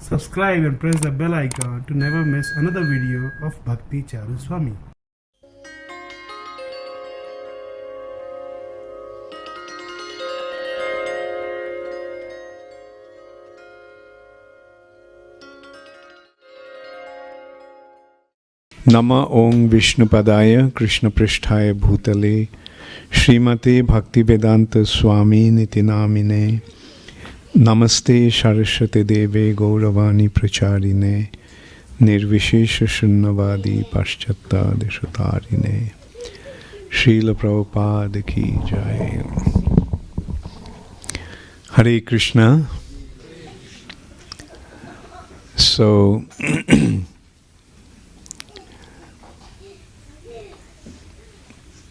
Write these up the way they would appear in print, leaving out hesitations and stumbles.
Subscribe and press the bell icon to never miss another video of Bhakti Charu Swami. Nama Om Vishnupadaya Krishna Pristhaya Bhutale Srimate Bhaktivedanta Swami Nitinamine Namaste Saraswate Deve Gauravani Pracharine Nirvishesha Shunnavadi Paschata Deshatarine Srila Prabhupada Ki Jai. Hare Krishna. So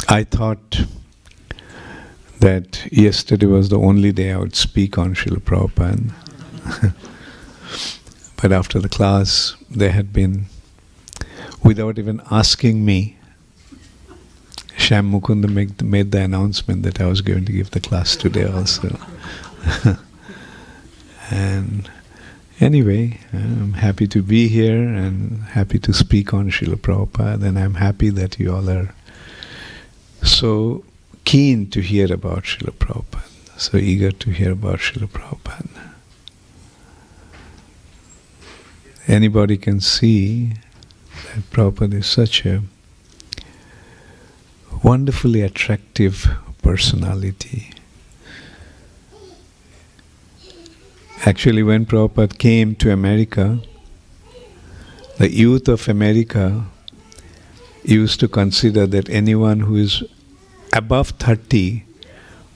I thought that yesterday was the only day I would speak on Srila Prabhupada. But after the class, there had been, without even asking me, Shyam Mukunda made the announcement that I was going to give the class today also. And anyway, I'm happy to be here and happy to speak on Srila Prabhupada, and I'm happy that you all are so keen to hear about Srila Prabhupada, so eager to hear about Srila Prabhupada. Anybody can see that Prabhupada is such a wonderfully attractive personality. Actually, when Prabhupada came to America, the youth of America used to consider that anyone who is above 30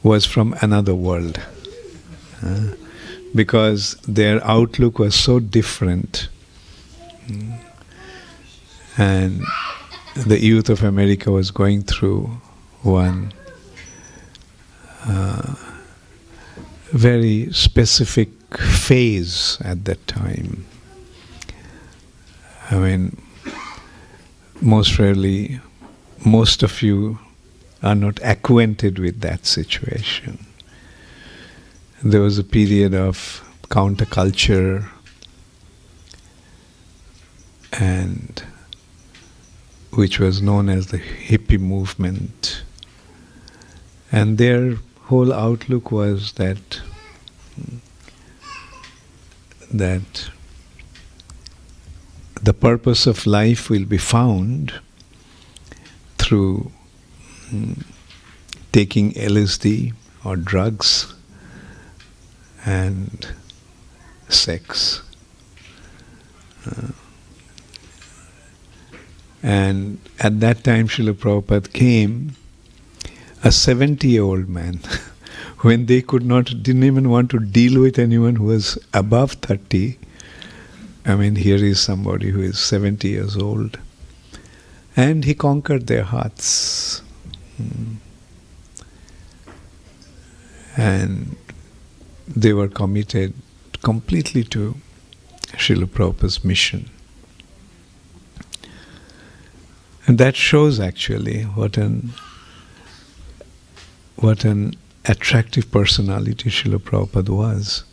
was from another world, because their outlook was so different. And the youth of America was going through one very specific phase at that time. I mean, most rarely, most of you are not acquainted with that situation. There was a period of counterculture and which was known as the hippie movement. And their whole outlook was that the purpose of life will be found through taking LSD or drugs and sex. And at that time Srila Prabhupada came, a 70-year-old man, when they didn't even want to deal with anyone who was above 30. I mean, here is somebody who is 70 years old. And he conquered their hearts. And they were committed completely to Srila Prabhupada's mission. And that shows actually what an attractive personality Srila Prabhupada was.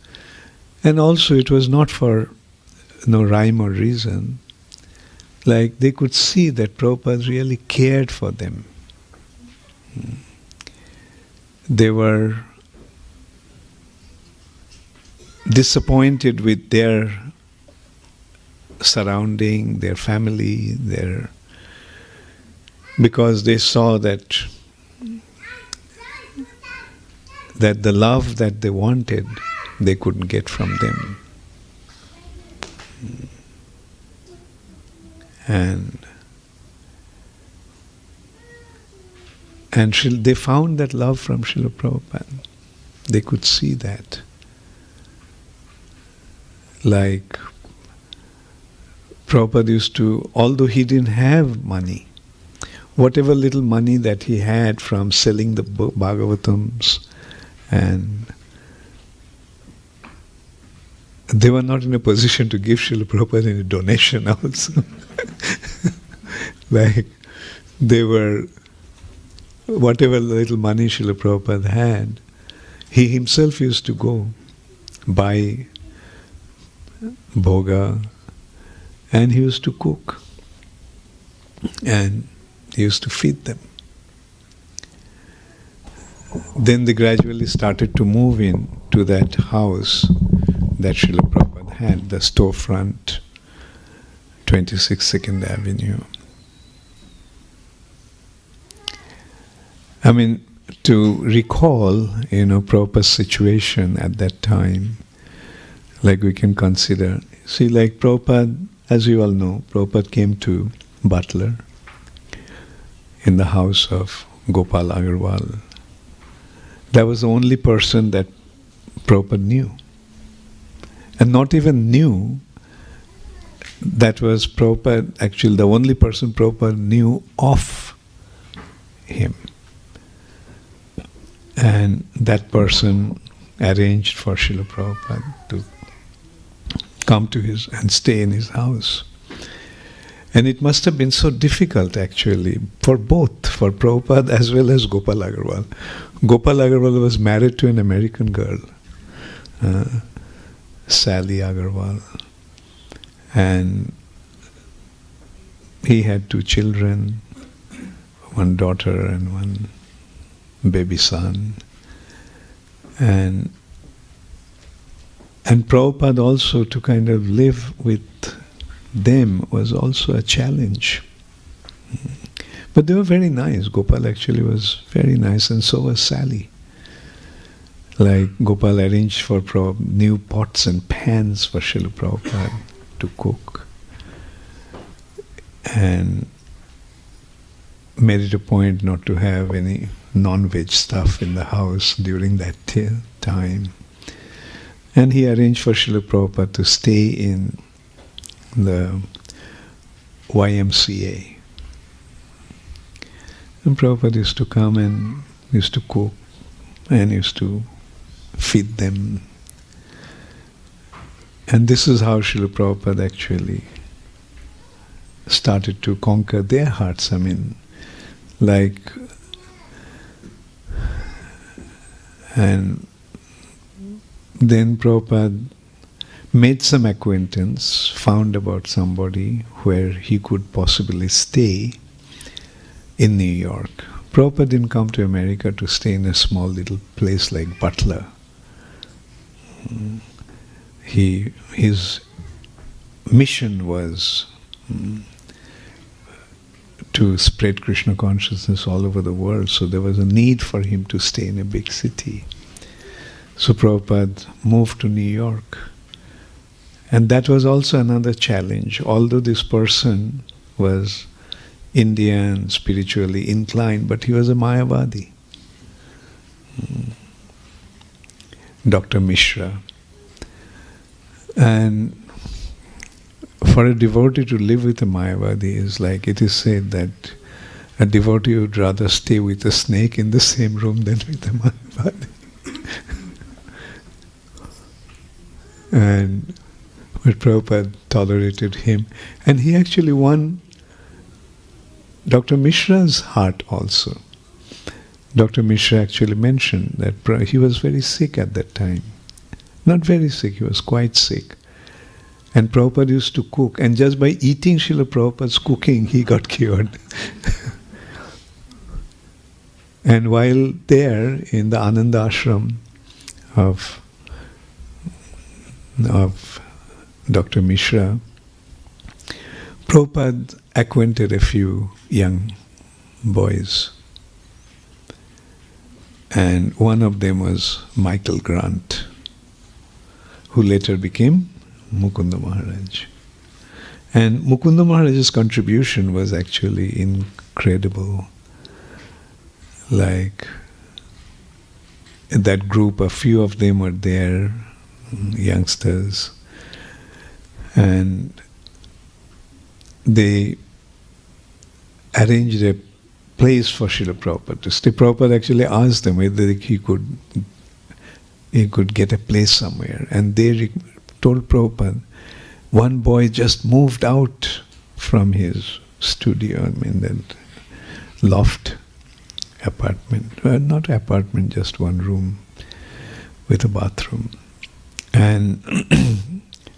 And also it was not for no rhyme or reason. Like, they could see that Prabhupada really cared for them. They were disappointed with their surrounding, their family, because they saw that the love that they wanted, they couldn't get from them. And they found that love from Srila Prabhupada. They could see that. Like, Prabhupada used to, although he didn't have money, whatever little money that he had from selling the Bhagavatams, and they were not in a position to give Srila Prabhupada any donation also. Like, they were, whatever little money Srila Prabhupada had, he himself used to go buy bhoga, and he used to cook. And he used to feed them. Then they gradually started to move in to that house that Srila Prabhupada had, the storefront, 26 Second Avenue. I mean, to recall, Prabhupada's situation at that time, like we can consider, see, like Prabhupada, as you all know, Prabhupada came to Butler in the house of Gopal Agarwal. That was the only person that Prabhupada knew. And not even knew, that was Prabhupada, actually the only person Prabhupada knew of him. And that person arranged for Srila Prabhupada to come to his and stay in his house. And it must have been so difficult actually for both, for Prabhupada as well as Gopal Agarwal. Gopal Agarwal was married to an American girl, Sally Agarwal. And he had 2 children, one daughter and one baby son. And Prabhupada also, to kind of live with them was also a challenge. But they were very nice. Gopal actually was very nice, and so was Sally. Like Gopal arranged for new pots and pans for Srila Prabhupada to cook, and made it a point not to have any non-veg stuff in the house during that time. And he arranged for Srila Prabhupada to stay in the YMCA. And Prabhupada used to come and used to cook and used to feed them. And this is how Srila Prabhupada actually started to conquer their hearts. I mean, like, and then Prabhupada made some acquaintance, found about somebody where he could possibly stay in New York. Prabhupada didn't come to America to stay in a small little place like Butler. His mission was to spread Krishna consciousness all over the world, so there was a need for him to stay in a big city. So Prabhupada moved to New York. And that was also another challenge. Although this person was Indian, spiritually inclined, but he was a Mayavadi. Dr. Mishra. And for a devotee to live with a Mayavadi is like, it is said that a devotee would rather stay with a snake in the same room than with a Mayavadi. And but Prabhupada tolerated him. And he actually won Dr. Mishra's heart also. Dr. Mishra actually mentioned that he was very sick at that time. Not very sick, he was quite sick. And Prabhupada used to cook, and just by eating Srila Prabhupada's cooking, he got cured. And while there in the Ananda ashram of Dr. Mishra, Prabhupada acquainted a few young boys. And one of them was Michael Grant, who later became Mukunda Maharaj. And Mukunda Maharaj's contribution was actually incredible. Like, that group, a few of them were there, youngsters, and they arranged a place for Srila Prabhupada to stay. Prabhupada actually asked them whether he could get a place somewhere, and they told Prabhupada, one boy just moved out from his studio, I mean that loft apartment, not apartment, just one room with a bathroom. And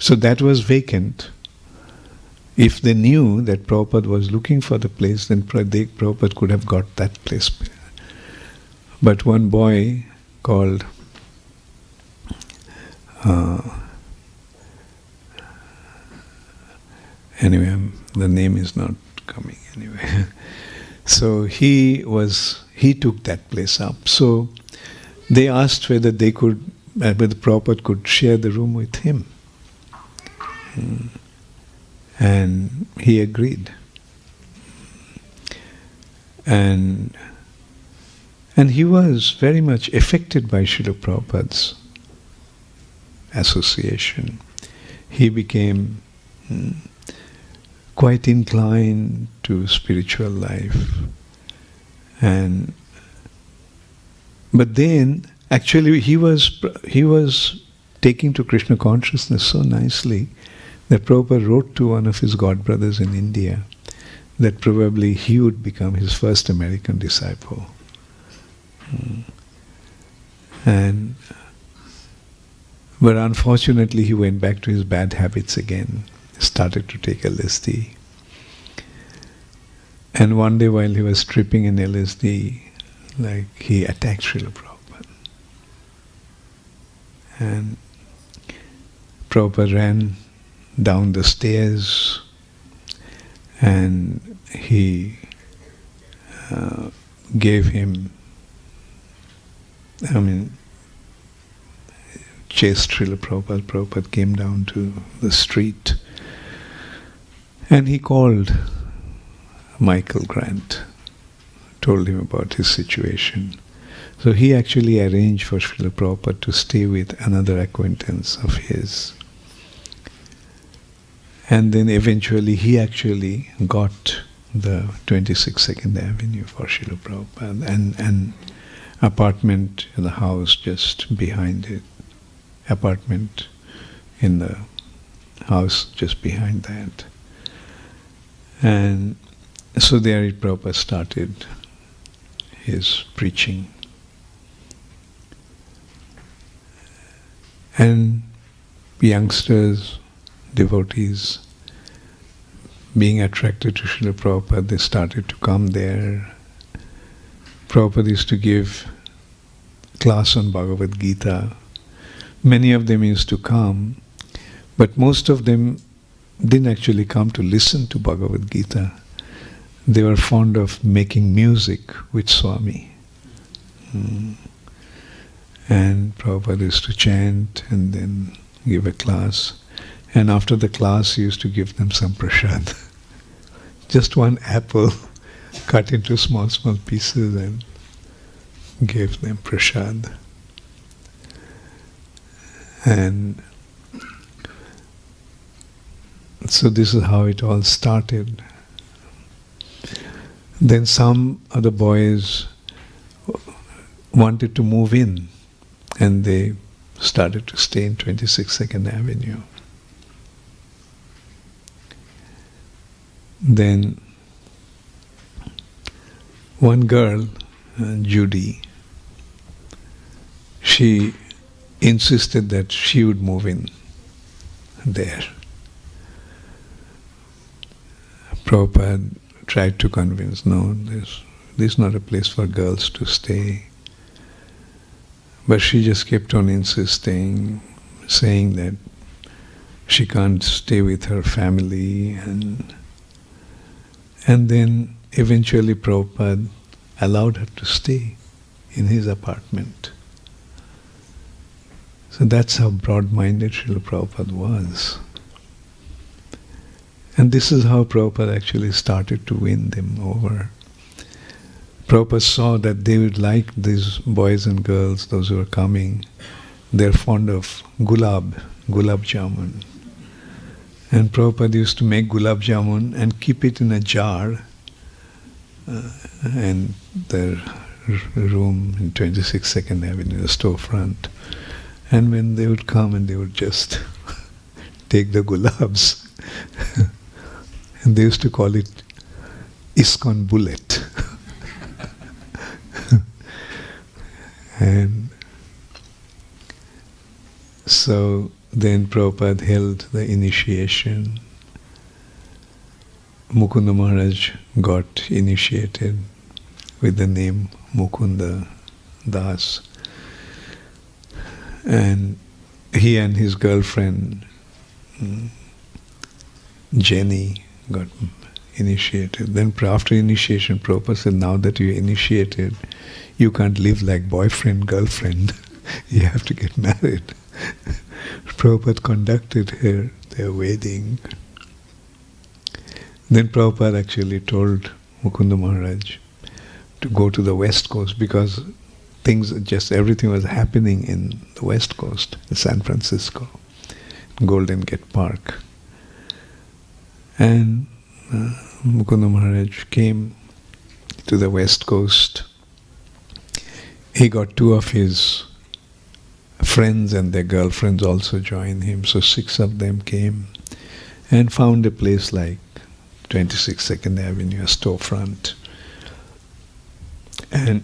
So that was vacant. If they knew that Prabhupada was looking for the place, then Prabhupada could have got that place. But one boy called anyway, the name is not coming anyway. So he took that place up. So they asked whether whether Prabhupada could share the room with him. And he agreed. And he was very much affected by Srila Prabhupada's association. He became quite inclined to spiritual life. But then, actually, he was taking to Krishna consciousness so nicely that Prabhupada wrote to one of his godbrothers in India that probably he would become his first American disciple. But unfortunately he went back to his bad habits again, started to take LSD. And one day while he was tripping in LSD, he attacked Srila Prabhupada. And Prabhupada ran down the stairs and he gave him, chased Srila Prabhupada. Prabhupada came down to the street and he called Michael Grant, told him about his situation. So he actually arranged for Srila Prabhupada to stay with another acquaintance of his. And then eventually he actually got the 26 Second Avenue for Srila Prabhupada and an apartment in the house just behind it. Apartment in the house just behind that. And so there Prabhupada started his preaching. And youngsters, devotees, being attracted to Srila Prabhupada, they started to come there. Prabhupada used to give class on Bhagavad Gita. Many of them used to come, but most of them didn't actually come to listen to Bhagavad Gita. They were fond of making music with Swami. And Prabhupada used to chant and then give a class. And after the class, he used to give them some prasad. Just one apple cut into small pieces and gave them prasad. And so this is how it all started. Then some other boys wanted to move in and they started to stay in 26 Second Avenue. Then one girl, Judy, she insisted that she would move in there. Prabhupada tried to convince, no, this is not a place for girls to stay. But she just kept on insisting, saying that she can't stay with her family, and then eventually Prabhupada allowed her to stay in his apartment. So that's how broad-minded Srila Prabhupada was. And this is how Prabhupada actually started to win them over. Prabhupada saw that they would like these boys and girls, those who are coming, they're fond of gulab jamun. And Prabhupada used to make gulab jamun and keep it in a jar in the room in 26 Second Avenue, the storefront. And when they would come and they would just take the gulabs, and they used to call it ISKCON bullet. And so then Prabhupada held the initiation. Mukunda Maharaj got initiated with the name Mukunda Das. And he and his girlfriend Jenny got initiated. Then after initiation, Prabhupada said, now that you're initiated, you can't live like boyfriend, girlfriend. You have to get married. Prabhupada conducted their wedding. Then Prabhupada actually told Mukunda Maharaj to go to the West Coast because everything was happening in the West Coast, in San Francisco, Golden Gate Park. And Mukunda Maharaj came to the West Coast. He got 2 of his friends and their girlfriends also joined him. So 6 of them came and found a place like 26 2nd Avenue, a storefront. And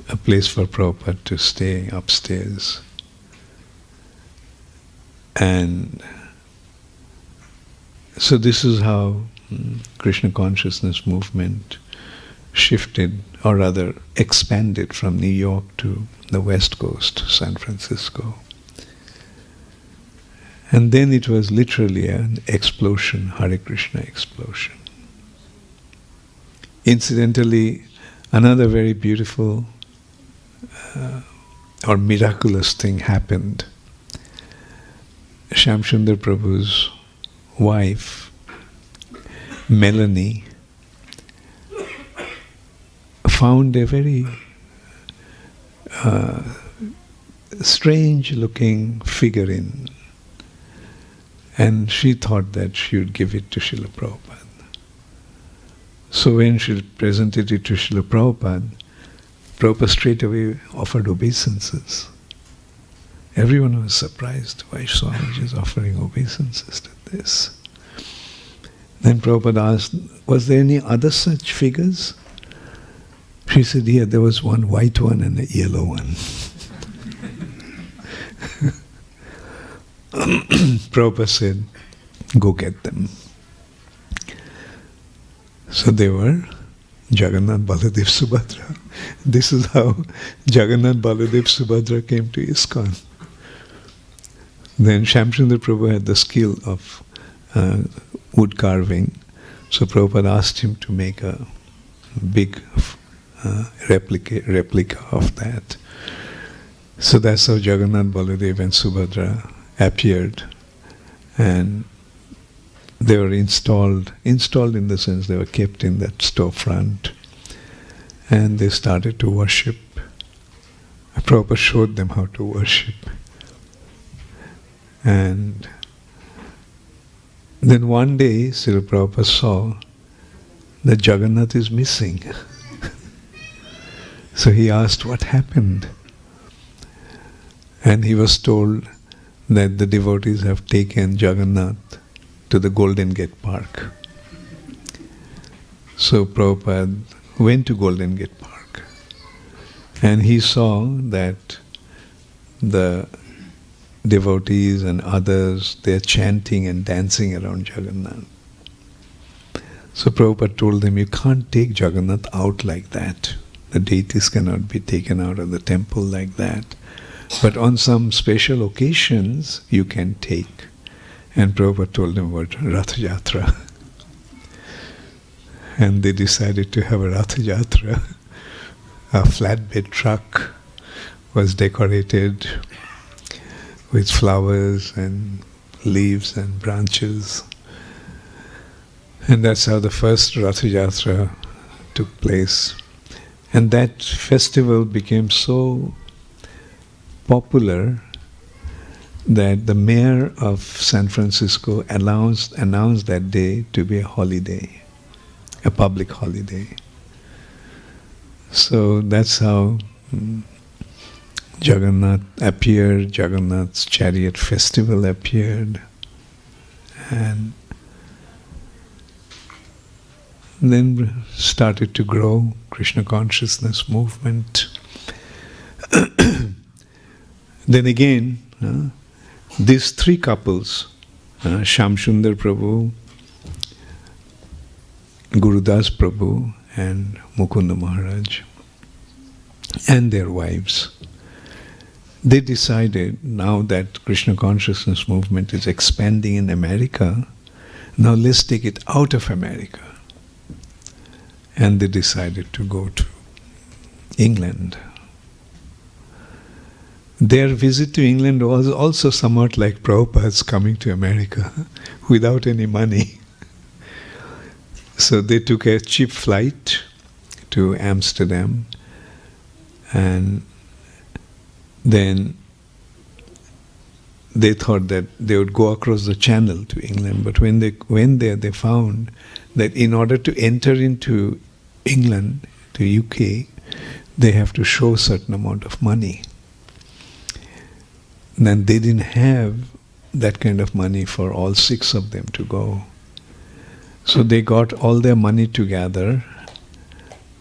a place for Prabhupada to stay upstairs. And so this is how Krishna consciousness movement shifted, or rather expanded, from New York to the West Coast, San Francisco. And then it was literally an explosion, Hare Krishna explosion. Incidentally, another very beautiful or miraculous thing happened. Shamsundar Prabhu's wife, Melanie, found a very strange-looking figurine, and she thought that she would give it to Srila Prabhupada. So when she presented it to Srila Prabhupada, Prabhupada straight away offered obeisances. Everyone was surprised why Swamiji is offering obeisances to this. Then Prabhupada asked, was there any other such figures? She said, yeah, there was one white one and a yellow one. Prabhupada said, go get them. So they were Jagannath, Baladev, Subhadra. This is how Jagannath, Baladev, Subhadra came to ISKCON. Then Shamsundar Prabhu had the skill of wood carving. So Prabhupada asked him to make a big replica of that. So that's how Jagannath, Baladev and Subhadra appeared. And they were installed in the sense they were kept in that storefront. And they started to worship. Prabhupada showed them how to worship. And then one day, Srila Prabhupada saw that Jagannath is missing. So he asked what happened. And he was told that the devotees have taken Jagannath to the Golden Gate Park. So Prabhupada went to Golden Gate Park. And he saw that the devotees and others, they're chanting and dancing around Jagannath. So Prabhupada told them, you can't take Jagannath out like that. The deities cannot be taken out of the temple like that. But on some special occasions, you can take. And Prabhupada told them about Rath Yatra. And they decided to have a Rath Yatra. A flatbed truck was decorated with flowers and leaves and branches. And that's how the first Rath Yatra took place. And that festival became so popular that the mayor of San Francisco announced that day to be a holiday, a public holiday. So that's how Jagannath appeared, Jagannath's chariot festival appeared, and then started to grow Krishna consciousness movement. Then again, these three couples, Shamsundar Prabhu, Gurudas Prabhu and Mukunda Maharaj, and their wives, they decided, now that Krishna consciousness movement is expanding in America, now let's take it out of America. And they decided to go to England. Their visit to England was also somewhat like Prabhupada's coming to America without any money. So they took a cheap flight to Amsterdam, and then they thought that they would go across the channel to England. But when they went there, they found that in order to enter into England, to UK, they have to show a certain amount of money. And they didn't have that kind of money for all 6 of them to go. So they got all their money together,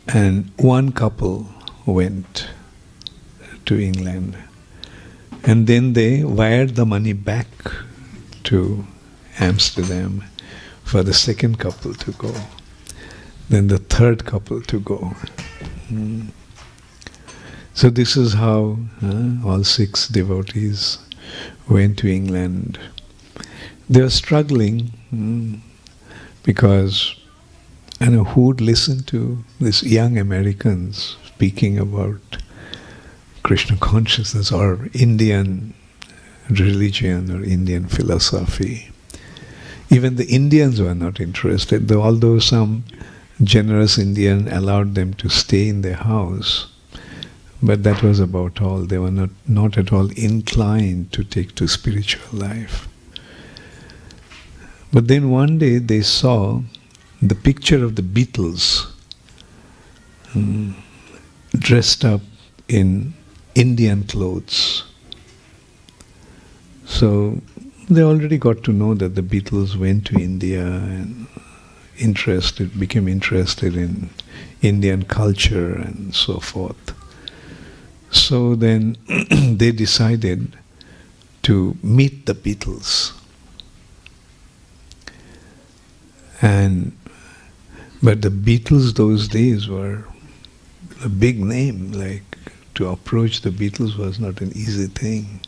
and one couple went to England. And then they wired the money back to Amsterdam for the second couple to go. Then the third couple to go. So this is how all 6 devotees went to England. They were struggling because, who would listen to these young Americans speaking about Krishna consciousness or Indian religion or Indian philosophy? Even the Indians were not interested, although some generous Indian allowed them to stay in their house. But that was about all. They were not at all inclined to take to spiritual life. But then one day they saw the picture of the Beatles dressed up in Indian clothes. So they already got to know that the Beatles went to India and became interested in Indian culture and so forth. So then they decided to meet the Beatles. But the Beatles those days were a big name. Like, to approach the Beatles was not an easy thing.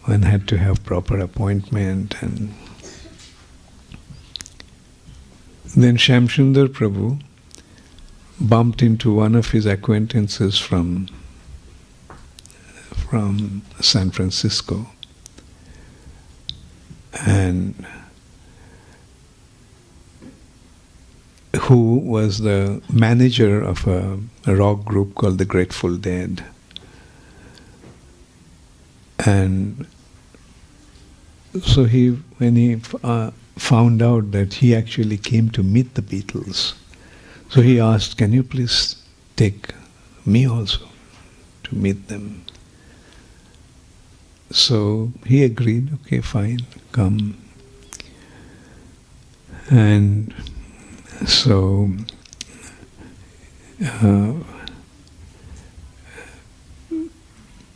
One had to have proper appointment. And then Shamsundar Prabhu bumped into one of his acquaintances from San Francisco, and who was the manager of a rock group called the Grateful Dead. And so when he found out that he actually came to meet the Beatles, so he asked, "Can you please take me also to meet them?" So he agreed, "Okay, fine, come." And so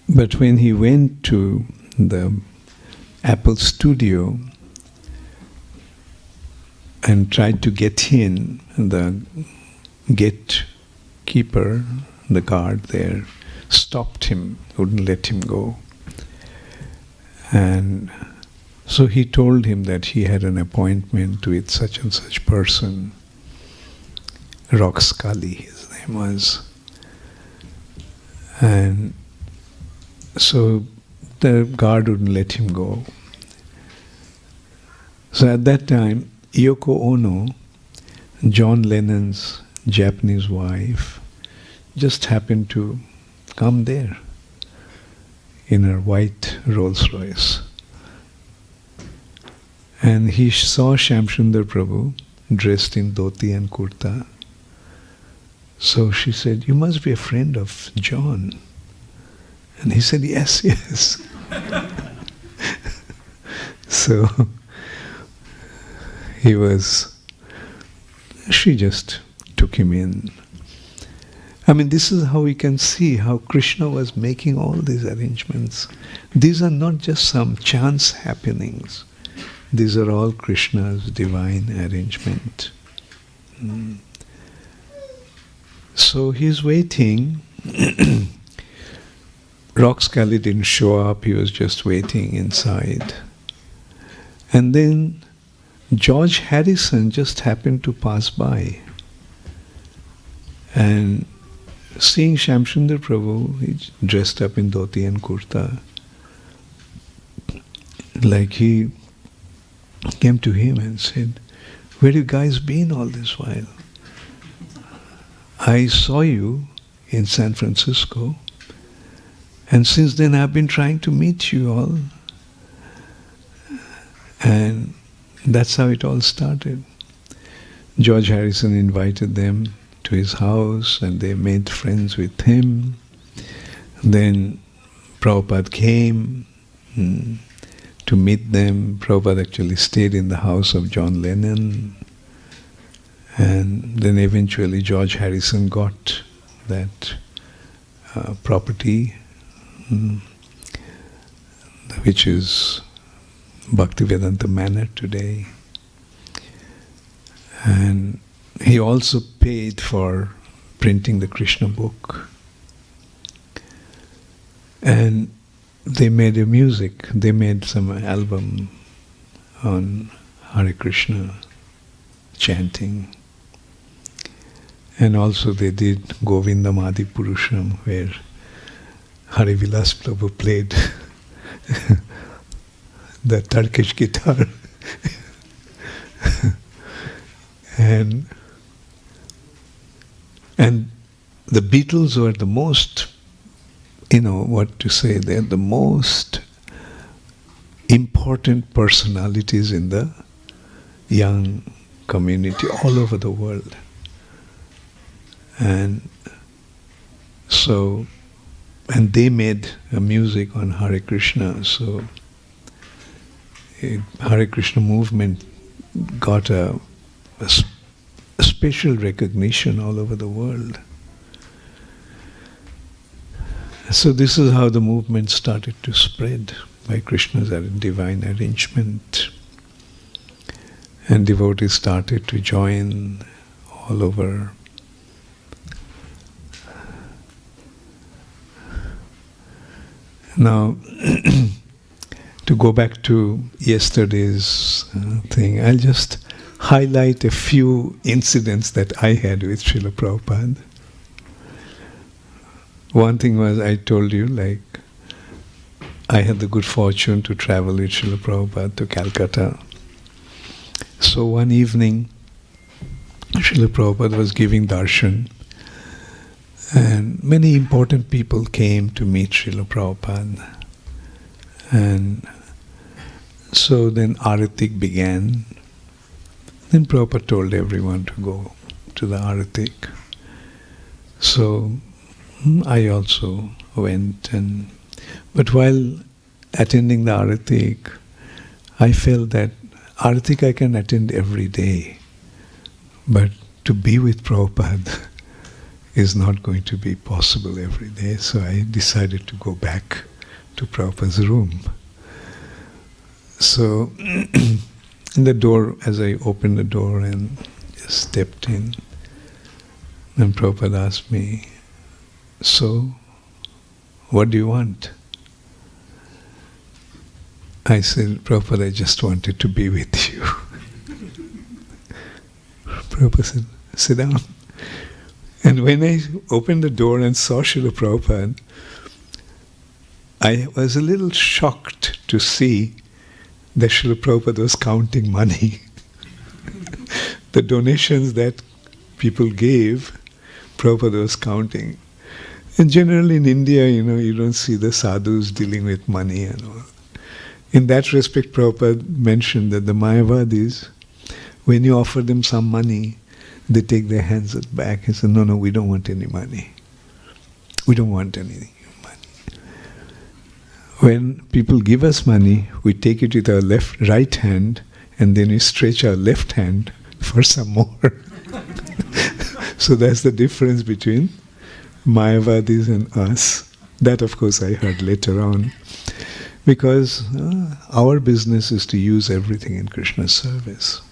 but when he went to the Apple studio and tried to get in, the gatekeeper, the guard there, stopped him, wouldn't let him go. And so he told him that he had an appointment with such and such person, Rock Scully, his name was. And so the guard wouldn't let him go. So at that time, Yoko Ono, John Lennon's Japanese wife, just happened to come there in her white Rolls Royce. And he saw Shamsundar Prabhu dressed in dhoti and kurta. So she said, "You must be a friend of John." And he said, "Yes, yes." So she just took him in. I mean, this is how we can see how Krishna was making all these arrangements. These are not just some chance happenings. These are all Krishna's divine arrangement. So he's waiting. Rock Scully didn't show up, he was just waiting inside. And then George Harrison just happened to pass by. And seeing Shamsundar Prabhu, he dressed up in dhoti and kurta, like he came to him and said, "Where you guys been all this while? I saw you in San Francisco, and since then I've been trying to meet you all." And that's how it all started. George Harrison invited them to his house and they made friends with him. Then Prabhupada came to meet them. Prabhupada actually stayed in the house of John Lennon. And then eventually George Harrison got that property, which is Bhaktivedanta Manor today. And he also paid for printing the Krishna book. And they made a music, they made some album on Hare Krishna chanting. And also they did Govindam Adi Purusham, where Hari Vilas Prabhu played the Turkish guitar. and the Beatles were the most, what to say, they're the most important personalities in the young community all over the world. And so, and they made a music on Hare Krishna, so Hare Krishna movement got a special recognition all over the world. So this is how the movement started to spread, by Krishna's divine arrangement. And devotees started to join all over. Now, to go back to yesterday's thing, I'll just highlight a few incidents that I had with Srila Prabhupada. One thing was, I told you, like, I had the good fortune to travel with Srila Prabhupada to Calcutta. So one evening, Srila Prabhupada was giving darshan, and many important people came to meet Srila Prabhupada. And so then Aratik began. Then Prabhupada told everyone to go to the Aratik. So I also went, but while attending the Aratik, I felt that Aratik I can attend every day, but to be with Prabhupada is not going to be possible every day. So I decided to go back to Prabhupada's room. So in the door, as I opened the door and just stepped in, and Prabhupada asked me, "So, what do you want?" I said, "Prabhupada, I just wanted to be with you." Prabhupada said, "Sit down." And when I opened the door and saw Srila Prabhupada, I was a little shocked to see that Srila Prabhupada was counting money. The donations that people gave, Prabhupada was counting. And generally in India, you don't see the sadhus dealing with money and all. In that respect, Prabhupada mentioned that the Mayavadis, when you offer them some money, they take their hands back and say, no, we don't want any money. We don't want any money. When people give us money, we take it with our right hand, and then we stretch our left hand for some more. So that's the difference between Mayavadis and us. That, of course, I heard later on. Because our business is to use everything in Krishna's service.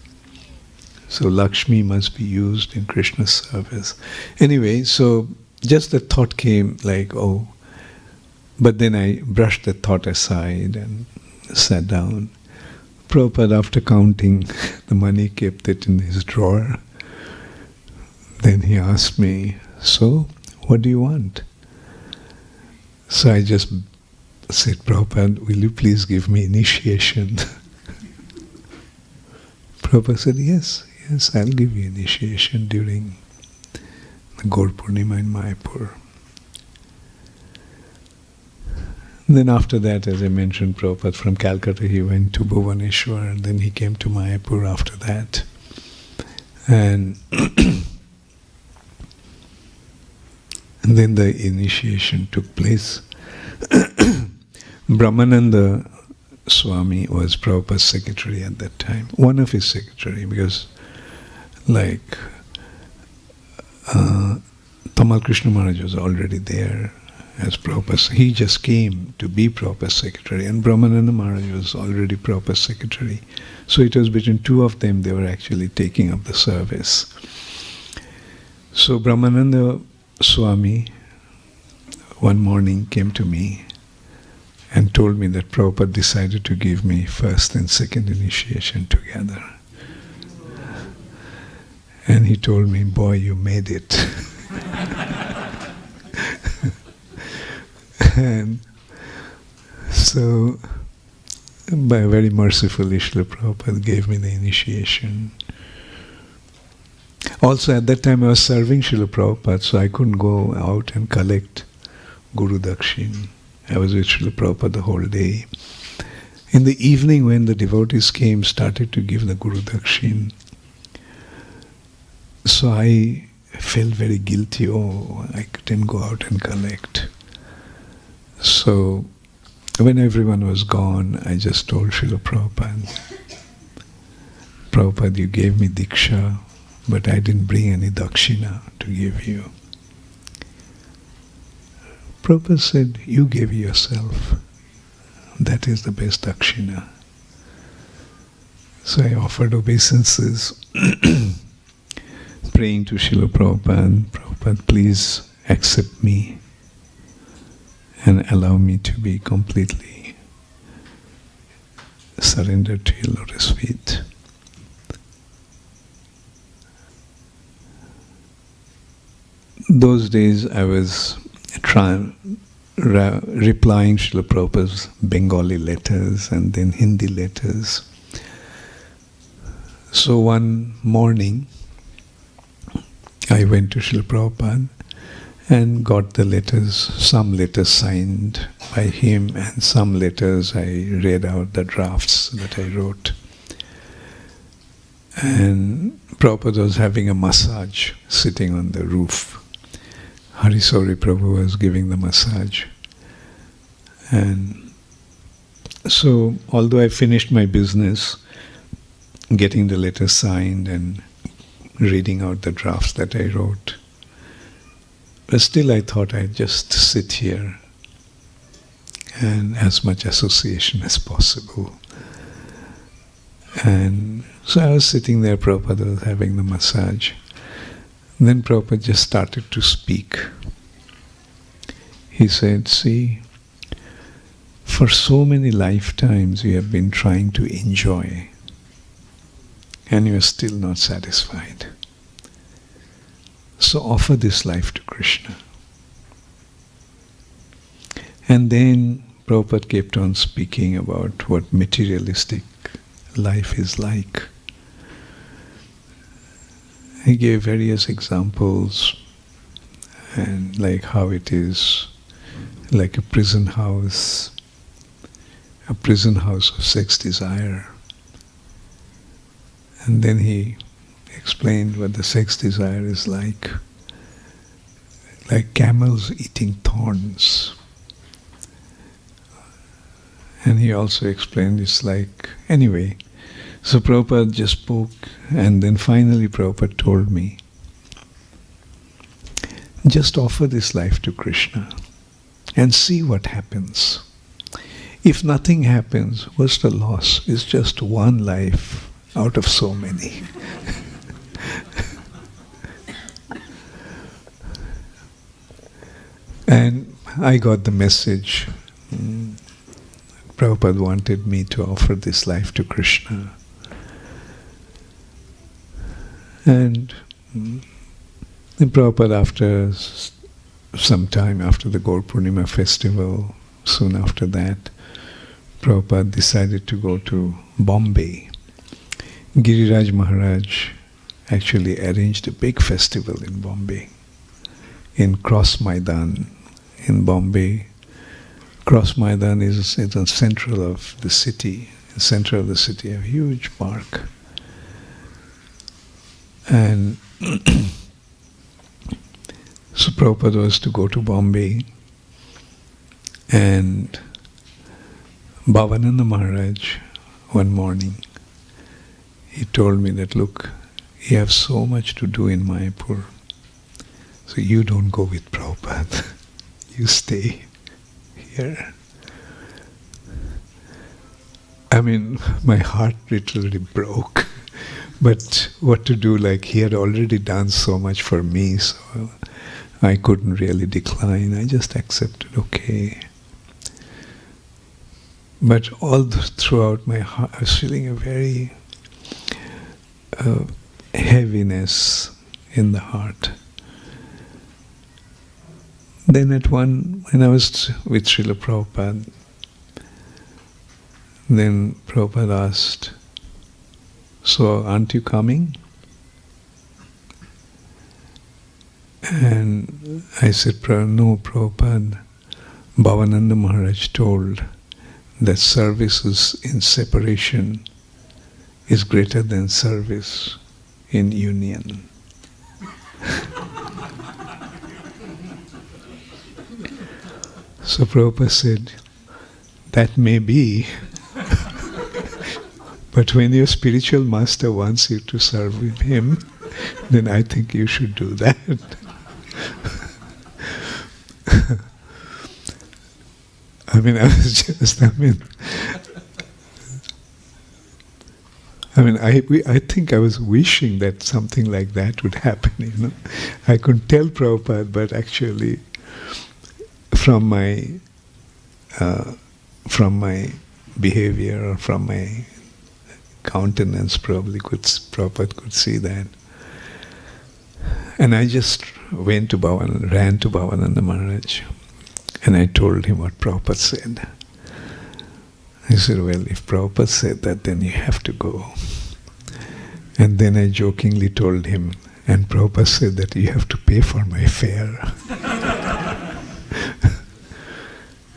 So Lakshmi must be used in Krishna's service. Anyway, so just the thought came like, oh, but then I brushed the thought aside and sat down. Prabhupada, after counting the money, kept it in his drawer. Then he asked me, so, what do you want? So I just said, Prabhupada, will you please give me initiation? Prabhupada said, yes, I'll give you initiation during the Gaur Purnima in Mayapur. Then after that, as I mentioned, Prabhupada from Calcutta, he went to Bhuvaneshwar, and then he came to Mayapur after that. And and then the initiation took place. Brahmananda Swami was Prabhupada's secretary at that time, one of his secretary, because like Tamal Krishna Maharaj was already there as Prabhupada's. He just came to be Prabhupada's secretary, and Brahmananda Maharaj was already Prabhupada's secretary. So it was between two of them, they were actually taking up the service. So Brahmananda Swami one morning came to me and told me that Prabhupada decided to give me first and second initiation together. And he told me, boy, you made it. And so, by very mercifully, Srila Prabhupada gave me the initiation. Also, at that time I was serving Srila Prabhupada, so I couldn't go out and collect Guru Dakshin. I was with Srila Prabhupada the whole day. In the evening, when the devotees came, started to give the Guru Dakshin, so I felt very guilty. Oh, I couldn't go out and collect. So, when everyone was gone, I just told Srila Prabhupada, Prabhupada, you gave me Diksha, but I didn't bring any Dakshina to give you. Prabhupada said, you gave yourself. That is the best Dakshina. So I offered obeisances, praying to Srila Prabhupada, Prabhupada, please accept me and allow me to be completely surrendered to your lotus feet. Those days I was replying Srila Prabhupada's Bengali letters and then Hindi letters. So one morning I went to Srila Prabhupada and got the letters, some letters signed by him and some letters I read out the drafts that I wrote. And Prabhupada was having a massage sitting on the roof. Harisori Prabhu was giving the massage. And so, although I finished my business, getting the letters signed and reading out the drafts that I wrote, but still I thought I'd just sit here and as much association as possible. And so I was sitting there, Prabhupada was having the massage. And then Prabhupada just started to speak. He said, see, for so many lifetimes you have been trying to enjoy and you are still not satisfied. So offer this life to Krishna. And then Prabhupada kept on speaking about what materialistic life is like. He gave various examples, and like how it is like a prison house of sex desire. And then he explained what the sex desire is like camels eating thorns. And he also explained it's like, anyway, so Prabhupada just spoke, and then finally Prabhupada told me just offer this life to Krishna and see what happens. If nothing happens, what's the loss? It's just one life out of so many. And I got the message. Prabhupada wanted me to offer this life to Krishna. And then Prabhupada, after some time after the Gaur Purnima festival, soon after that, Prabhupada decided to go to Bombay. Giriraj Maharaj actually arranged a big festival in Bombay, in Cross Maidan in Bombay. Cross Maidan is in the center of the city, a huge park. And so Prabhupada was to go to Bombay, and Bhavananda Maharaj, one morning, he told me that, look, you have so much to do in Mayapur, so you don't go with Prabhupada, you stay here. I mean, my heart literally broke. But what to do, like he had already done so much for me, so I couldn't really decline. I just accepted, okay. But throughout my heart, I was feeling a very heaviness in the heart. Then when I was with Srila Prabhupada, then Prabhupada asked, so aren't you coming? And I said, no, Prabhupada, Bhavananda Maharaj told that service in separation is greater than service in union. So Prabhupada said, that may be, but when your spiritual master wants you to serve with him, then I think you should do that. I think I was wishing that something like that would happen, you know. I couldn't tell Prabhupada, but actually from my behavior or from my countenance, Prabhupada could see that. And I just ran to Bhavananda Maharaj, and I told him what Prabhupada said. I said, well, if Prabhupada said that, then you have to go. And then I jokingly told him, and Prabhupada said that you have to pay for my fare.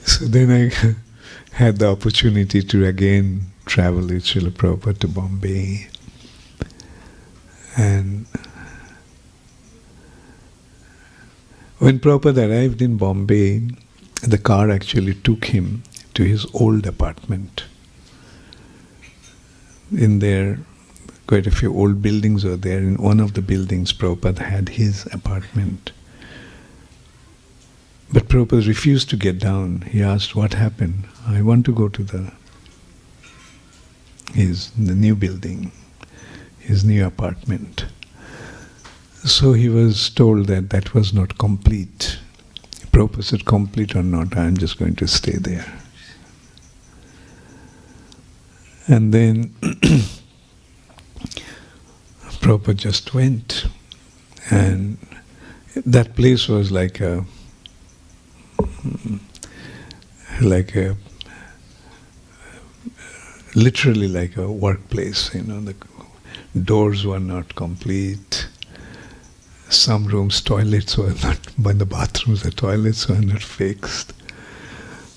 So then I had the opportunity to again travel with Srila Prabhupada to Bombay. And when Prabhupada arrived in Bombay, the car actually took him to his old apartment. In there, quite a few old buildings were there. In one of the buildings, Prabhupada had his apartment. But Prabhupada refused to get down. He asked, what happened? I want to go to the new building, his new apartment. So he was told that that was not complete. Prabhupada said, complete or not, I am just going to stay there. And then Prabhupada just went, and that place was like a literally like a workplace, you know. The doors were not complete. Some rooms, toilets were not, but the bathrooms, the toilets were not fixed.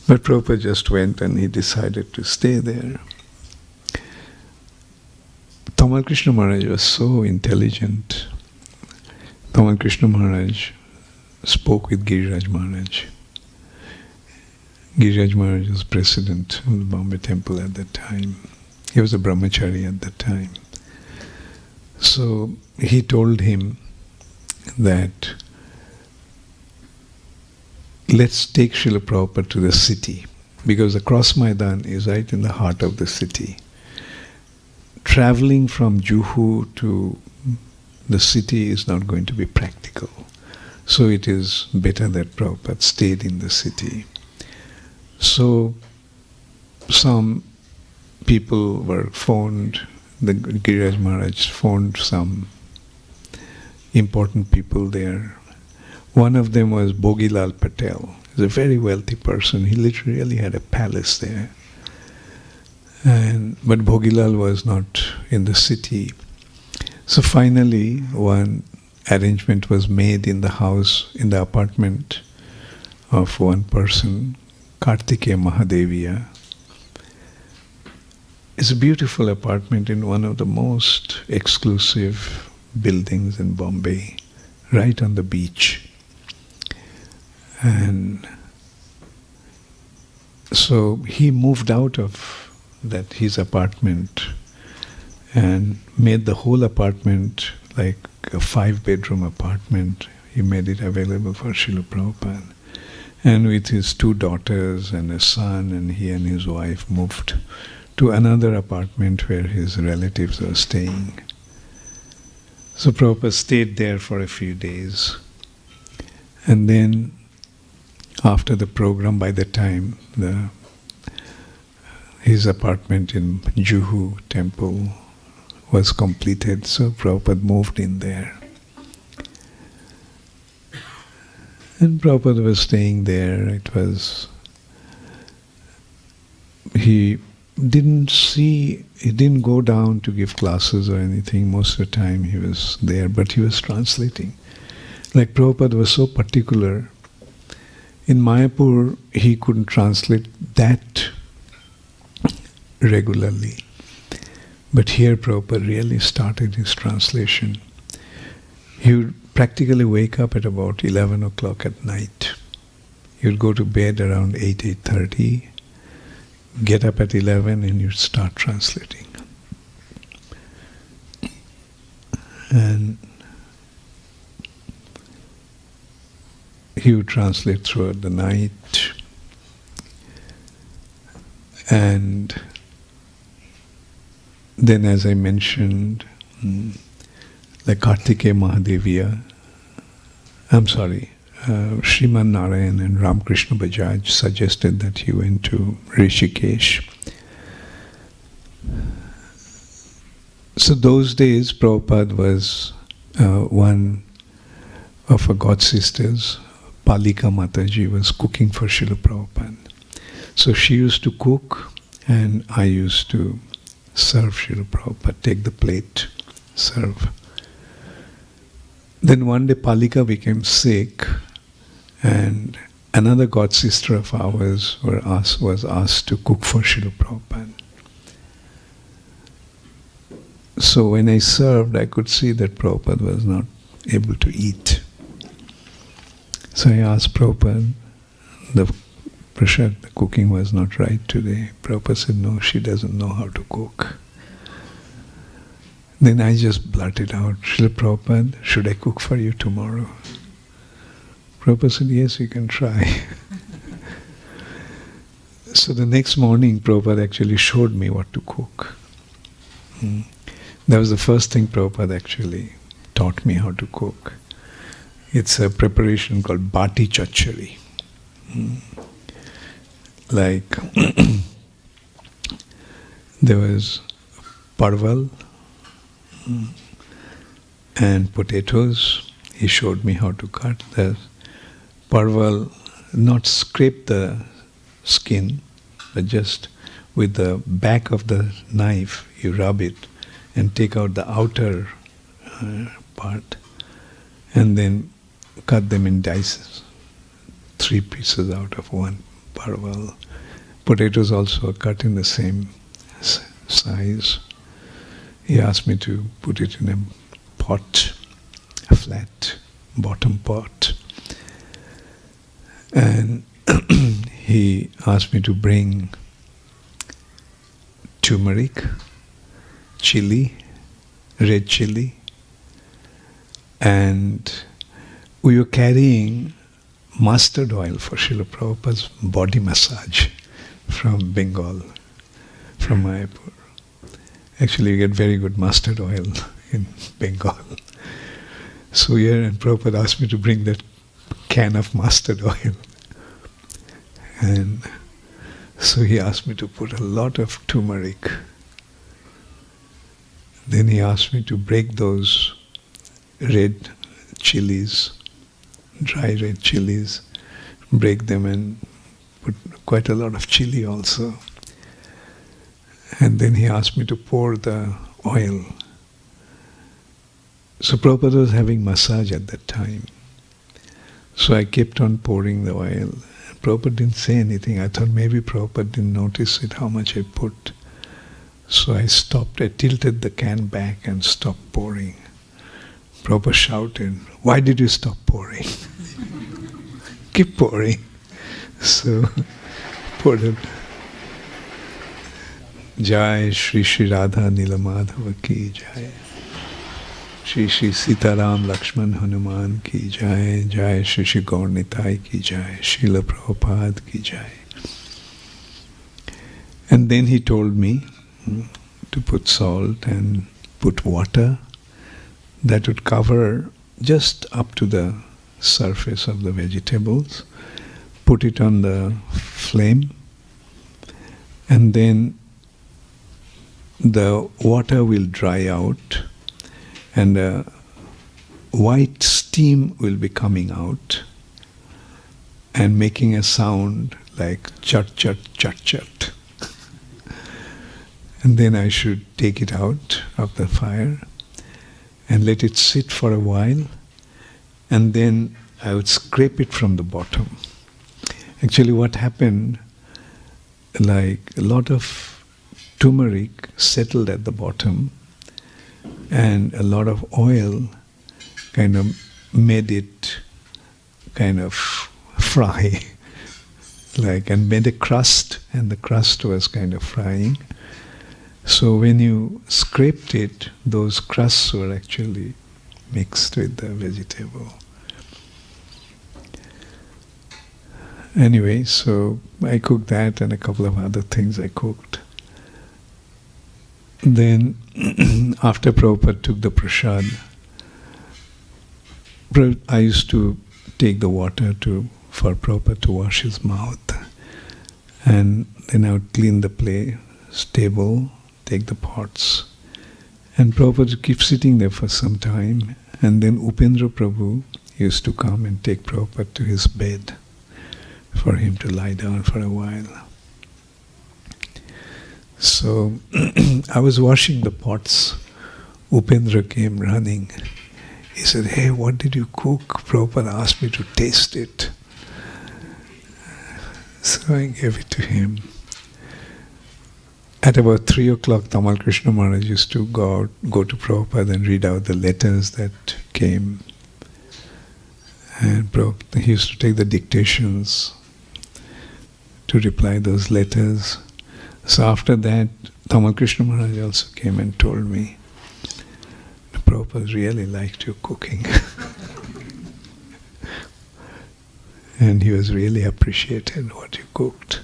But Prabhupada just went and he decided to stay there. Tamal Krishna Maharaj was so intelligent. Tamal Krishna Maharaj spoke with Giriraj Maharaj. Giriraj Maharaj was president of the Bombay temple at that time. He was a brahmachari at that time. So he told him that let's take Srila Prabhupada to the city, because the Cross Maidan is right in the heart of the city. Traveling from Juhu to the city is not going to be practical. So it is better that Prabhupada stayed in the city. So some people were phoned, the Giriraj Maharaj phoned some important people there. One of them was Bhogilal Patel. He's a very wealthy person. He literally had a palace there. But Bhogilal was not in the city. So finally, one arrangement was made in the house, in the apartment of one person, Kartikeya Mahadeviya. It's a beautiful apartment in one of the most exclusive buildings in Bombay, right on the beach. And so he moved out of his apartment and made the whole apartment like a 5-bedroom apartment. He made it available for Srila Prabhupada. And with his 2 daughters and a son, and he and his wife moved to another apartment where his relatives were staying. So Prabhupada stayed there for a few days. And then after the program, by the time his apartment in Juhu temple was completed, so Prabhupada moved in there. And Prabhupada was staying there. He didn't go down to give classes or anything. Most of the time he was there, but he was translating. Like Prabhupada was so particular. In Mayapur, he couldn't translate that regularly. But here Prabhupada really started his translation. He would practically wake up at about 11 o'clock at night. He would go to bed around 8:30, get up at 11 and you'd start translating. And he would translate throughout the night. And then, as I mentioned, like Kartikeya Mahadeviya, Sriman Narayan and Ramakrishna Bajaj suggested that he went to Rishikesh. So those days, Prabhupada was one of our god sisters, Palika Mataji, was cooking for Srila Prabhupada. So she used to cook and I used to serve Srila Prabhupada, take the plate, serve. Then one day Palika became sick and another god sister of ours was asked to cook for Srila Prabhupada. So when I served, I could see that Prabhupada was not able to eat. So I asked Prabhupada, the cooking was not right today. Prabhupada said, no, she doesn't know how to cook. Then I just blurted out, Srila Prabhupada, should I cook for you tomorrow? Prabhupada said, yes, you can try. So the next morning, Prabhupada actually showed me what to cook. That was the first thing Prabhupada actually taught me how to cook. It's a preparation called bati chachari. Like, there was parval and potatoes. He showed me how to cut the parval, not scrape the skin, but just with the back of the knife, you rub it and take out the outer part and then cut them in dices, 3 pieces out of one parval. Potatoes also are cut in the same size. He asked me to put it in a pot, a flat bottom pot. And he asked me to bring turmeric, chili, red chili, and we were carrying mustard oil for Srila Prabhupada's body massage from Bengal, from Mayapur. Actually, you get very good mustard oil in Bengal. So here, and Prabhupada asked me to bring that can of mustard oil. And so he asked me to put a lot of turmeric. Then he asked me to break those red chilies, dry red chilies, break them and put quite a lot of chili also. And then he asked me to pour the oil. So Prabhupada was having massage at that time. So I kept on pouring the oil. Prabhupada didn't say anything. I thought maybe Prabhupada didn't notice it, how much I put. So I stopped. I tilted the can back and stopped pouring. Prabhupada shouted, "Why did you stop pouring?" Keep pouring. So poured it. Jai Shri Shri Radha Nilamadhava ki Jai. Shri Shri Sitaram Lakshman Hanuman ki Jai. Jai Shri Shri Gaur Nitai ki Jai. Srila Prabhupada ki Jai. And then he told me to put salt and put water that would cover just up to the surface of the vegetables. Put it on the flame, and then the water will dry out and a white steam will be coming out and making a sound like chat chat chat chat. And then I should take it out of the fire and let it sit for a while, and then I would scrape it from the bottom. Actually what happened, like a lot of turmeric settled at the bottom and a lot of oil kind of made it kind of fry, like, and made a crust, and the crust was kind of frying. So when you scraped it, those crusts were actually mixed with the vegetable. Anyway, so I cooked that and a couple of other things I cooked. Then after Prabhupada took the prasad, I used to take the water for Prabhupada to wash his mouth. And then I would clean the table, take the pots. And Prabhupada would keep sitting there for some time. And then Upendra Prabhu used to come and take Prabhupada to his bed for him to lie down for a while. So I was washing the pots. Upendra came running. He said, "Hey, what did you cook?" Prabhupada asked me to taste it. So I gave it to him. At about 3 o'clock, Tamal Krishna Maharaj used to go to Prabhupada and read out the letters that came. And he used to take the dictations to reply those letters. So after that, Tamal Krishna Maharaj also came and told me, "Prabhupada really liked your cooking." And he was really appreciated what you cooked.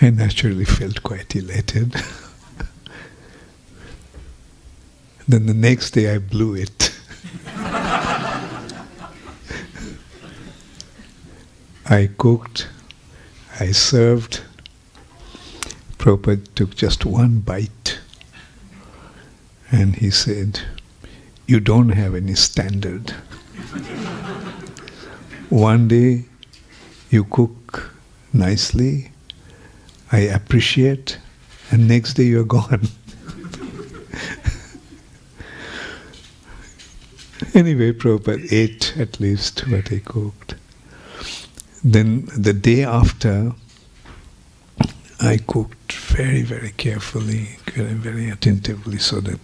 I naturally felt quite elated. Then the next day I blew it. I cooked, I served. Prabhupada took just one bite and he said, "You don't have any standard. One day you cook nicely, I appreciate, and next day you're gone." Anyway, Prabhupada ate at least what I cooked. Then the day after, I cooked very, very carefully, very attentively, so that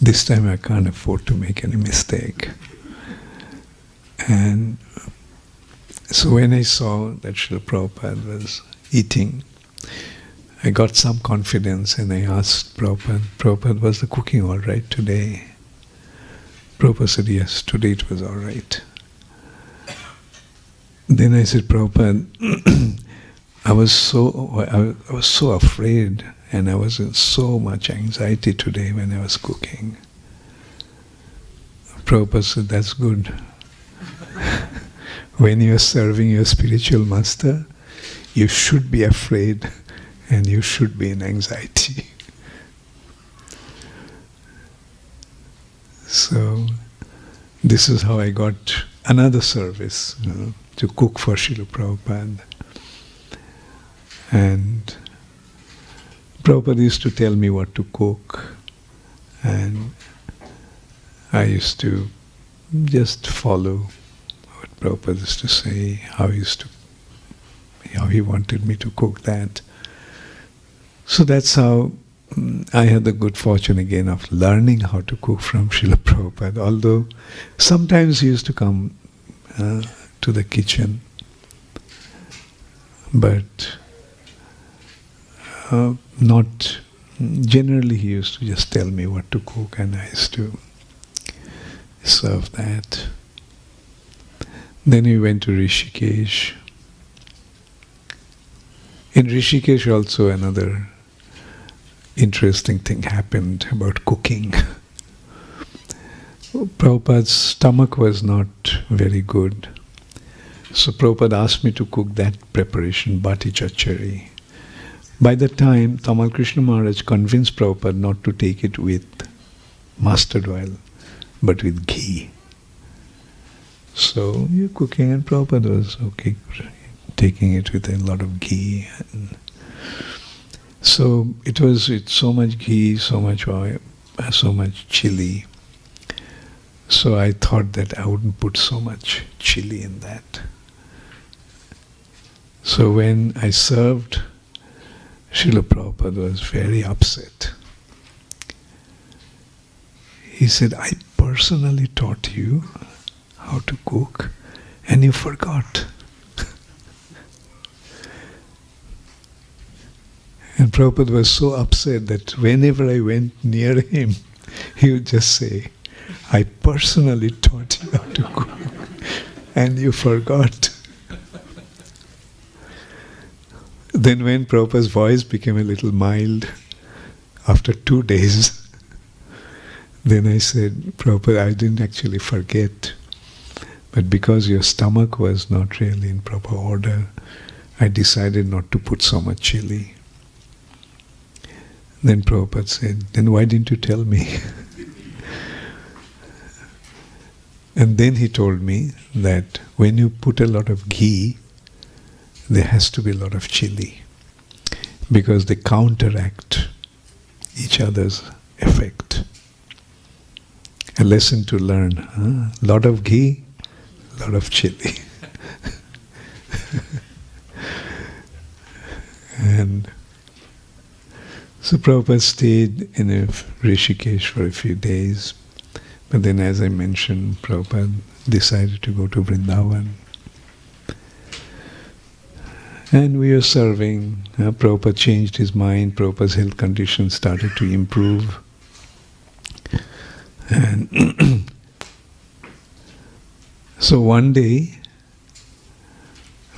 this time I can't afford to make any mistake. And so when I saw that Srila Prabhupada was eating, I got some confidence and I asked Prabhupada, "Was the cooking all right today?" Prabhupada said, "Yes, today it was all right." then I said, Prabhupada, I was so afraid, and I was in so much anxiety today when I was cooking. Prabhupada said, that's good. When you are serving your spiritual master, you should be afraid and you should be in anxiety. So, this is how I got another service, to cook for Srila Prabhupada. And Prabhupada used to tell me what to cook, and I used to just follow what Prabhupada used to say, how he wanted me to cook that. So that's how I had the good fortune again of learning how to cook from Srila Prabhupada, although sometimes he used to come to the kitchen, but not generally. He used to just tell me what to cook, and I used to serve that. Then we went to Rishikesh. In Rishikesh also another interesting thing happened about cooking. Prabhupada's stomach was not very good. So Prabhupada asked me to cook that preparation, bati chachari. By the time, Tamal Krishna Maharaj convinced Prabhupada not to take it with mustard oil, but with ghee. So you're cooking, and Prabhupada was okay, taking it with a lot of ghee. And so it's so much ghee, so much oil, so much chili. So I thought that I wouldn't put so much chili in that. So when I served, Srila Prabhupada was very upset. He said, I personally taught you how to cook, and you forgot. And Prabhupada was so upset that whenever I went near him, he would just say, I personally taught you how to cook, and you forgot. Then when Prabhupada's voice became a little mild, after 2 days, then I said, Prabhupada, I didn't actually forget, but because your stomach was not really in proper order, I decided not to put so much chili. Then Prabhupada said, then why didn't you tell me? And then he told me that when you put a lot of ghee, there has to be a lot of chili, because they counteract each other's effect. A lesson to learn, lot of ghee, lot of chili. And so Prabhupada stayed in Rishikesh for a few days, but then, as I mentioned, Prabhupada decided to go to Vrindavan. And we were serving. Prabhupada changed his mind. Prabhupada's health condition started to improve. And so one day,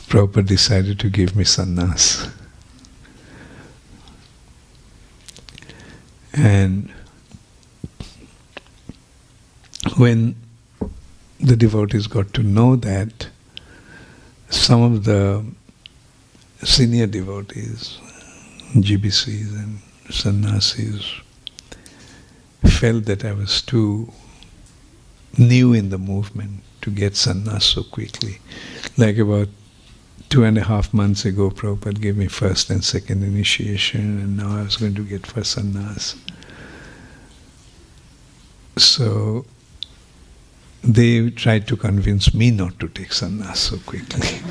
Prabhupada decided to give me sannyas. And when the devotees got to know that, some of the senior devotees, GBCs and sannyasis, felt that I was too new in the movement to get sannyas so quickly. Like about 2.5 months ago, Prabhupada gave me first and second initiation, and now I was going to get first sannyas. So they tried to convince me not to take sannyas so quickly.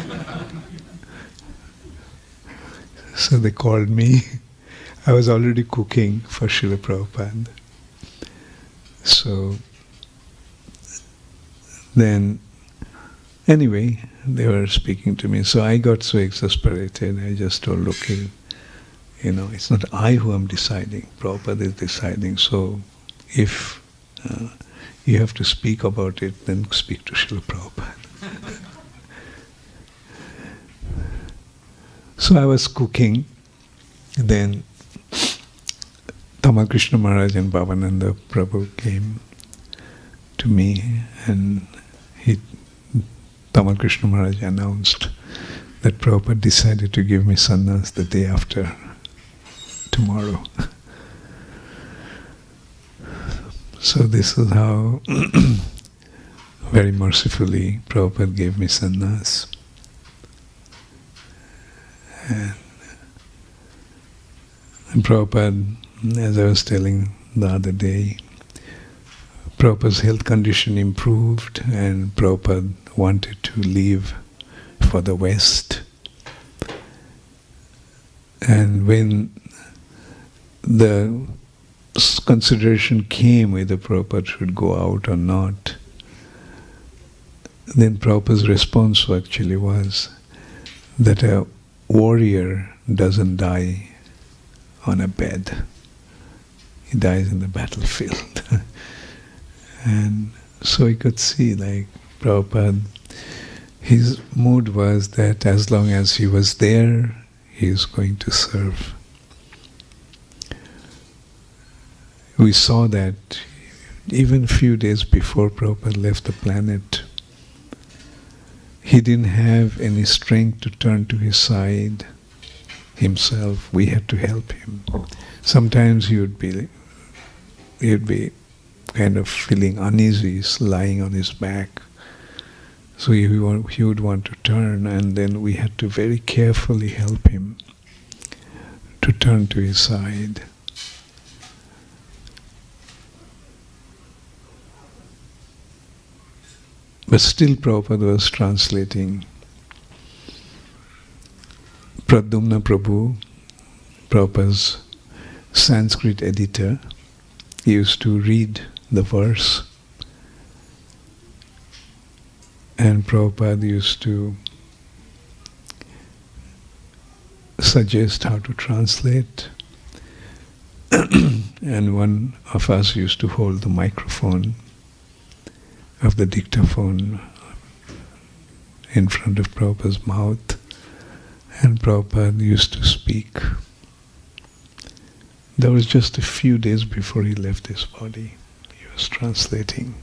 So they called me. I was already cooking for Srila Prabhupada. So then, anyway, they were speaking to me. So I got so exasperated. I just told, okay, it's not I who am deciding. Prabhupada is deciding. So if you have to speak about it, then speak to Srila Prabhupada. So I was cooking, then Tamal Krishna Maharaj and Bhavananda Prabhu came to me, and Tamal Krishna Maharaj announced that Prabhupada decided to give me sannyas the day after tomorrow. So this is how very mercifully Prabhupada gave me sannyas. And Prabhupada, as I was telling the other day, Prabhupada's health condition improved and Prabhupada wanted to leave for the West. And when the consideration came whether Prabhupada should go out or not, then Prabhupada's response actually was that a warrior doesn't die on a bed. He dies in the battlefield. And so he could see, like, Prabhupada, his mood was that as long as he was there, he is going to serve. We saw that even a few days before Prabhupada left the planet, he didn't have any strength to turn to his side himself. We had to help him. Sometimes he would be kind of feeling uneasy, lying on his back. So he would want to turn, and then we had to very carefully help him to turn to his side. But still Prabhupada was translating. Pradyumna Prabhu, Prabhupada's Sanskrit editor, he used to read the verse, and Prabhupada used to suggest how to translate. And one of us used to hold the microphone of the dictaphone in front of Prabhupada's mouth, and Prabhupada used to speak. That was just a few days before he left his body. He was translating.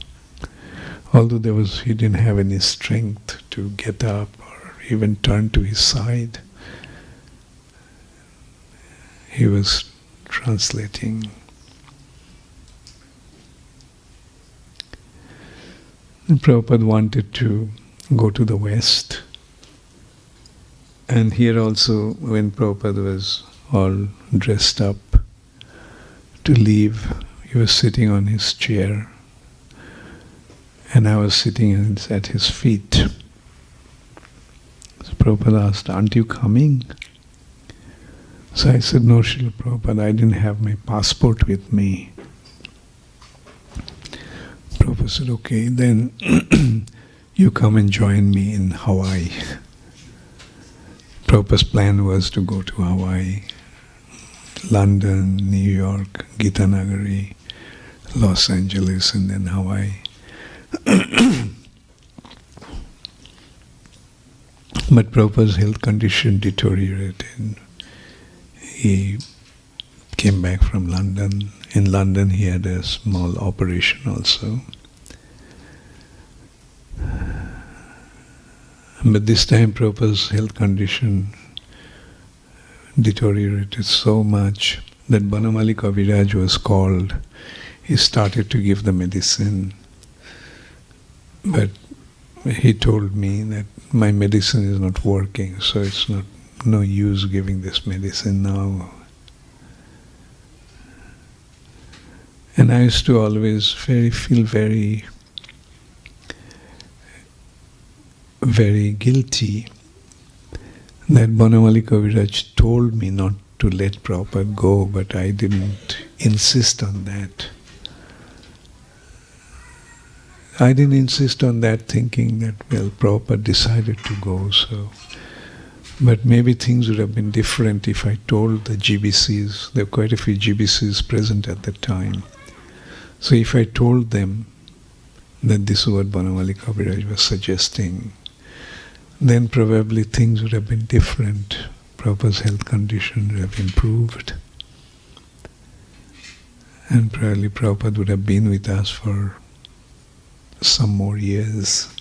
Although he didn't have any strength to get up or even turn to his side, he was translating. And Prabhupada wanted to go to the West. And here also, when Prabhupada was all dressed up to leave, he was sitting on his chair, and I was sitting at his feet. So Prabhupada asked, "Aren't you coming?" So I said, "No, Srila Prabhupada, I didn't have my passport with me." Prabhupada said, "Okay, then you come and join me in Hawaii." Prabhupada's plan was to go to Hawaii, London, New York, Gitanagari, Los Angeles, and then Hawaii. But Prabhupada's health condition deteriorated. He came back from London. In London he had a small operation also. But this time Prabhupada's health condition deteriorated so much that Banamali Kaviraj was called. He started to give the medicine, but he told me that my medicine is not working, so it's no use giving this medicine now. And I used to always feel very, very guilty that Banamali Kaviraj told me not to let Prabhupada go, but I didn't insist on that. I didn't insist on that, thinking that, well, Prabhupada decided to go, so. But maybe things would have been different if I told the GBCs. There were quite a few GBCs present at the time. So if I told them that this is what Banamali Kaviraj was suggesting, then probably things would have been different. Prabhupada's health condition would have improved. And probably Prabhupada would have been with us for some more years.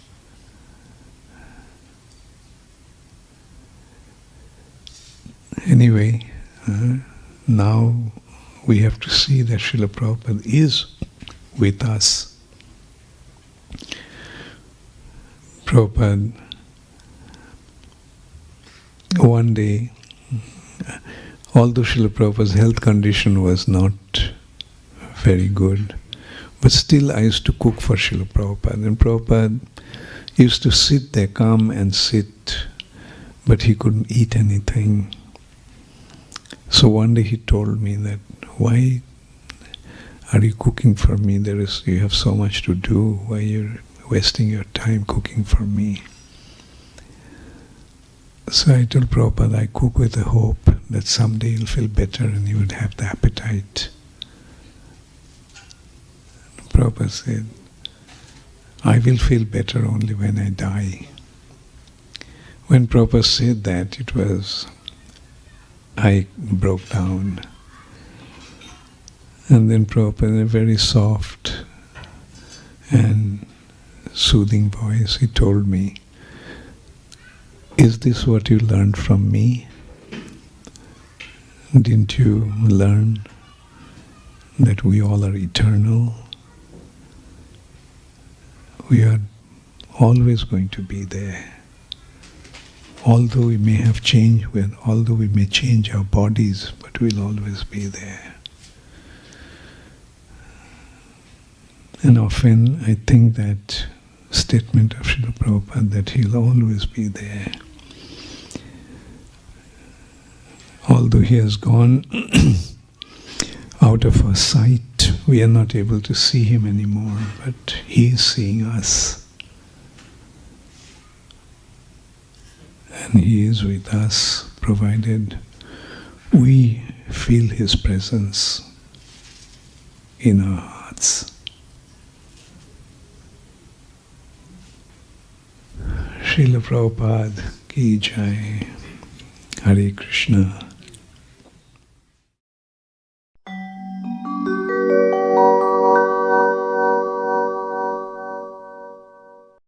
Anyway, now we have to see that Srila Prabhupada is with us. Prabhupada, one day, although Srila Prabhupada's health condition was not very good, but still I used to cook for Srila Prabhupada. And Prabhupada used to sit there, come and sit, but he couldn't eat anything. So one day he told me that, why are you cooking for me? You have so much to do. Why you're wasting your time cooking for me? So I told Prabhupada, I cook with the hope that someday you'll feel better and you would have the appetite. Prabhupada said, I will feel better only when I die. When Prabhupada said that, I broke down. And then Prabhupada, in a very soft and soothing voice, he told me, is this what you learned from me? Didn't you learn that we all are eternal? We are always going to be there. Although we may have changed, although we may change our bodies, but we'll always be there. And often I think that statement of Srila Prabhupada, that he'll always be there. Although he has gone out of our sight, we are not able to see him anymore, but he is seeing us. And he is with us, provided we feel his presence in our hearts. Srila Prabhupada ki jai. Hare Krishna.